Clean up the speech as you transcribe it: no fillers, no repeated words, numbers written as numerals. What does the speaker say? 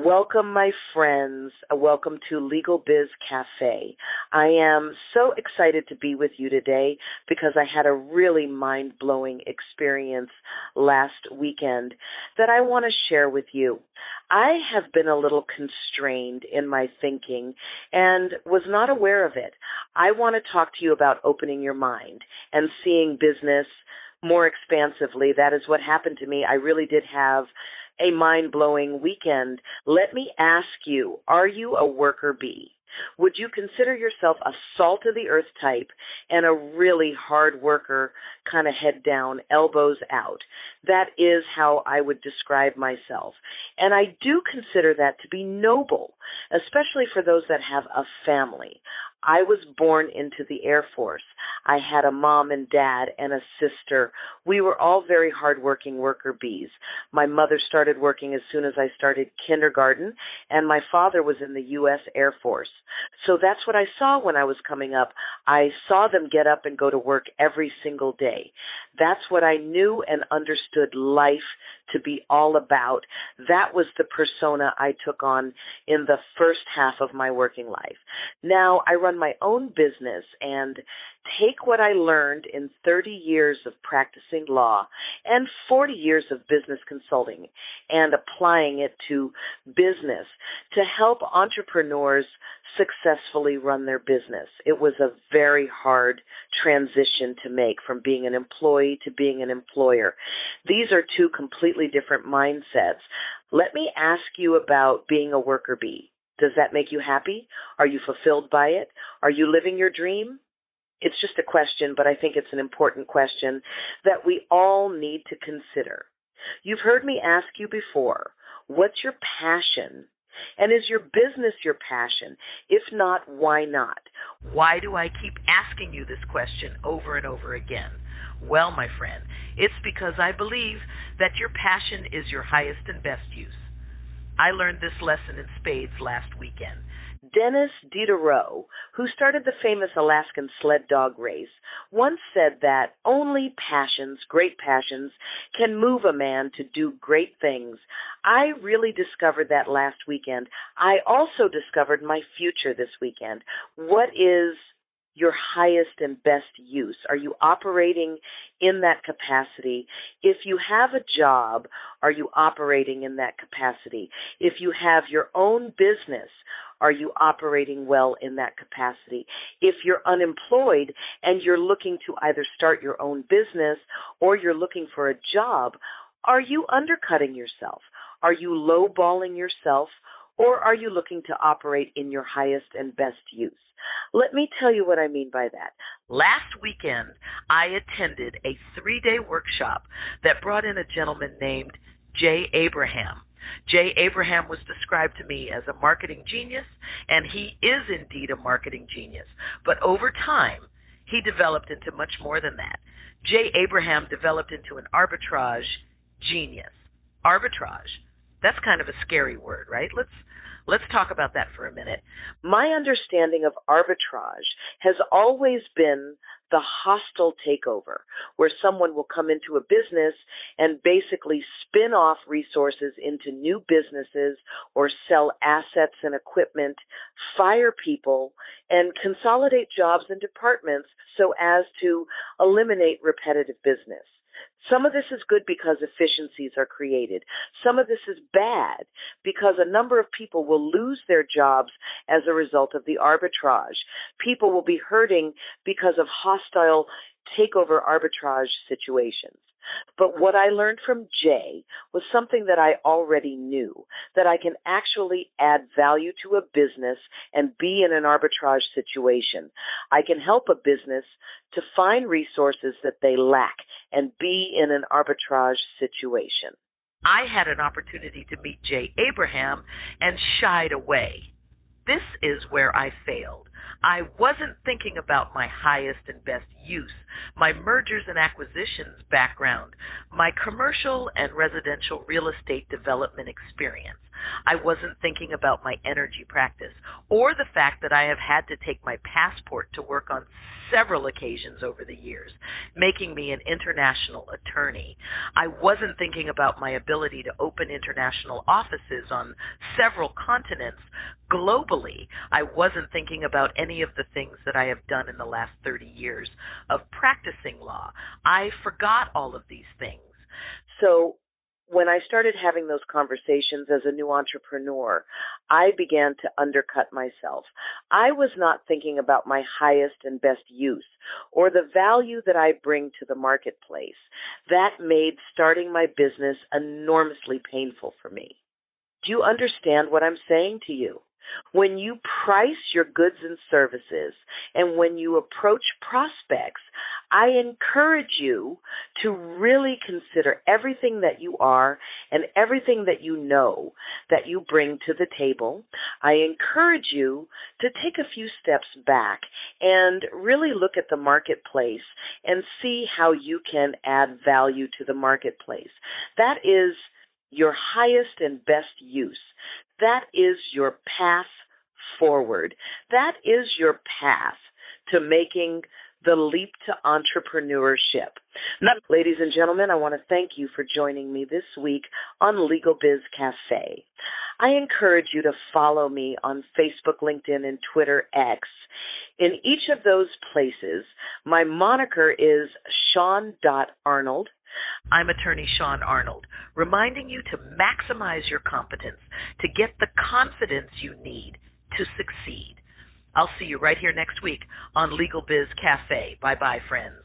Welcome, my friends. Welcome to LegalBiz Cafe. I am so excited to be with you today because I had a really mind-blowing experience last weekend that I want to share with you. I have been a little constrained in my thinking and was not aware of it. I want to talk to you about opening your mind and seeing business more expansively. That is what happened to me. I really did have a mind-blowing weekend. Let me ask you, are you a worker bee? Would you consider yourself a salt-of-the-earth type and a really hard worker, kind of head down, elbows out? That is how I would describe myself. And I do consider that to be noble, especially for those that have a family. I was born into the Air Force. I had a mom and dad and a sister. We were all very hardworking worker bees. My mother started working as soon as I started kindergarten, and my father was in the U.S. Air Force. So that's what I saw when I was coming up. I saw them get up and go to work every single day. That's what I knew and understood life to be all about. That was the persona I took on in the first half of my working life. Now I run my own business and take what I learned in 30 years of practicing law and 40 years of business consulting and applying it to business to help entrepreneurs successfully run their business. It was a very hard transition to make from being an employee to being an employer. These are two completely different mindsets. Let me ask you about being a worker bee. Does that make you happy? Are you fulfilled by it? Are you living your dream? It's just a question, but I think it's an important question that we all need to consider. You've heard me ask you before, what's your passion? And is your business your passion? If not, why not? Why do I keep asking you this question over and over again? Well, my friend, it's because I believe that your passion is your highest and best use. I learned this lesson in spades last weekend. Dennis Diderot, who started the famous Alaskan sled dog race, once said that only passions, great passions, can move a man to do great things. I really discovered that last weekend. I also discovered my future this weekend. What is your highest and best use? Are you operating in that capacity? If you have a job, are you operating in that capacity? If you have your own business, are you operating well in that capacity? If you're unemployed and you're looking to either start your own business or you're looking for a job, are you undercutting yourself? Are you lowballing yourself? Or are you looking to operate in your highest and best use? Let me tell you what I mean by that. Last weekend, I attended a 3-day workshop that brought in a gentleman named Jay Abraham. Jay Abraham was described to me as a marketing genius, and he is indeed a marketing genius. But over time, he developed into much more than that. Jay Abraham developed into an arbitrage genius. Arbitrage. That's kind of a scary word, right? Let's talk about that for a minute. My understanding of arbitrage has always been the hostile takeover, where someone will come into a business and basically spin off resources into new businesses or sell assets and equipment, fire people, and consolidate jobs and departments so as to eliminate repetitive business. Some of this is good because efficiencies are created. Some of this is bad because a number of people will lose their jobs as a result of the arbitrage. People will be hurting because of hostile takeover arbitrage situations. But what I learned from Jay was something that I already knew, that I can actually add value to a business and be in an arbitrage situation. I can help a business to find resources that they lack and be in an arbitrage situation. I had an opportunity to meet Jay Abraham and shied away. This is where I failed. I wasn't thinking about my highest and best use, my mergers and acquisitions background, my commercial and residential real estate development experience. I wasn't thinking about my energy practice or the fact that I have had to take my passport to work on several occasions over the years, making me an international attorney. I wasn't thinking about my ability to open international offices on several continents globally. I wasn't thinking about any of the things that I have done in the last 30 years of practicing law. I forgot all of these things. So when I started having those conversations as a new entrepreneur, I began to undercut myself. I was not thinking about my highest and best use or the value that I bring to the marketplace. That made starting my business enormously painful for me. Do you understand what I'm saying to you? When you price your goods and services and when you approach prospects, I encourage you to really consider everything that you are and everything that you know that you bring to the table. I encourage you to take a few steps back and really look at the marketplace and see how you can add value to the marketplace. That is your highest and best use. That is your path forward. That is your path to making the leap to entrepreneurship. Now, ladies and gentlemen, I want to thank you for joining me this week on LegalBiz Cafe. I encourage you to follow me on Facebook, LinkedIn, and Twitter X. In each of those places, my moniker is Shaune.Arnold. I'm attorney Shaune Arnold, reminding you to maximize your competence to get the confidence you need to succeed. I'll see you right here next week on LegalBiz Cafe. Bye-bye, friends.